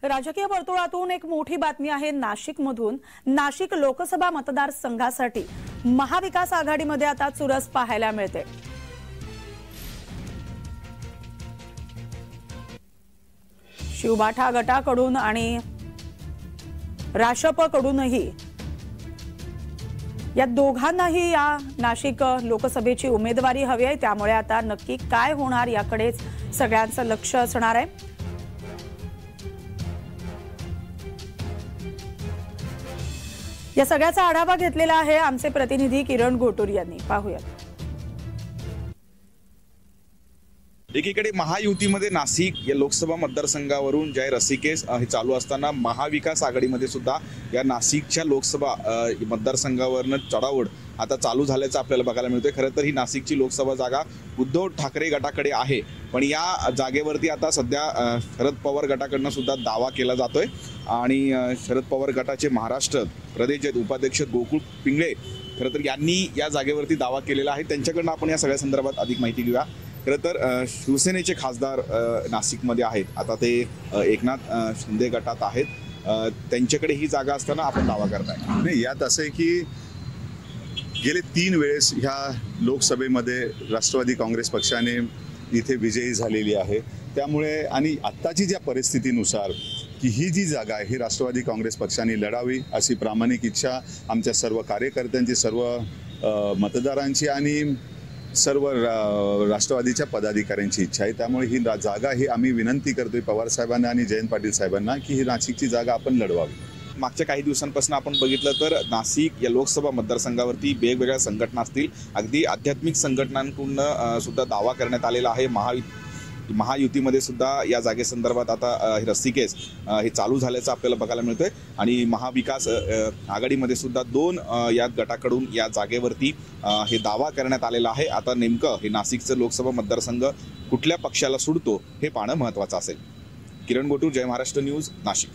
राजकीय वर्तुळातून एक मोठी बातमी आहे। नाशिकमधून नाशिक लोकसभा मतदारसंघासाठी महाविकास आघाडीमध्ये आता चुरस पाहायला मिळते। शिवबाठा गटाकडून आणि राशपकडूनही या दोघांनाही या नाशिक लोकसभेची उमेदवारी हवी आहे। त्यामुळे आता नक्की काय होणार याकडे सगळ्यांचं लक्ष असणार आहे। या सगळ्याचा आढावा घेतलेला आहे आमचे प्रतिनिधी किरण घोटूर यांनी। पाहूया। एकीकडे महायुतीमध्ये नाशिक या लोकसभा मतदारसंघावरून जय रसिकेस हे चालू असताना महाविकास आघाडीमध्ये सुद्धा या नाशिकच्या लोकसभा मतदारसंघावरून चढाओढ आता चालू झाल्याचं आपल्याला बघायला मिळतंय। खरं तर ही नाशिकची लोकसभा जागा उद्धव ठाकरे गटाकडे आहे, पण या जागेवरती आता सध्या शरद पवार गटाकडून सुद्धा दावा केला जातोय आणि शरद पवार गटाचे महाराष्ट्र प्रदेश उपाध्यक्ष गोकुळ पिंगळे खरं तर यांनी या जागेवरती दावा केलेला आहे। त्यांच्याकडून आपण या सगळ्या संदर्भात अधिक माहिती घेऊया। खरं तर शिवसेनेचे खासदार नाशिकमध्ये आहेत, आता ते एकनाथ शिंदे गटात आहेत, त्यांच्याकडे ही जागा असताना आपण दावा करताय। नाही, यात असं आहे की गेले 3 वेळेस ह्या लोकसभेमध्ये राष्ट्रवादी काँग्रेस पक्षाने इथे विजयी झालेली आहे। त्यामुळे आणि आत्ताची ज्या परिस्थितीनुसार की ही जी जागा आहे ही राष्ट्रवादी काँग्रेस पक्षाने लढावी अशी प्रामाणिक इच्छा आमच्या सर्व कार्यकर्त्यांची, सर्व मतदारांची आणि सर्व राष्ट्रवादीच्या पदाधिकाऱ्यांची इच्छा आहे। त्यामुळे ही जागा ही आम्ही विनंती करतोय पवार साहेबांना आणि जयंत पाटील साहेबांना की ही नाशिकची जागा आपण लढवावी। मागच्या काही दिवसांपासून आपण बघितलं तर नाशिक या लोकसभा मतदारसंघावरती वेगवेगळ्या संघटना असतील, अगदी आध्यात्मिक संघटनांकडून सुद्धा दावा करण्यात आलेला आहे। महायुतीमध्ये सुद्धा या जागेसंदर्भात आता रस्तिकेस हे चालू झाल्याचं आपल्याला बघायला मिळतंय आणि महाविकास आघाडीमध्ये सुद्धा 2 या गटाकडून या जागेवरती हे दावा करण्यात आलेला आहे। आता नेमकं हे नाशिकचं लोकसभा मतदारसंघ कुठल्या पक्षाला सुटतो हे पाहणं महत्त्वाचं असेल। किरण घोटूर, जय महाराष्ट्र न्यूज, नाशिक।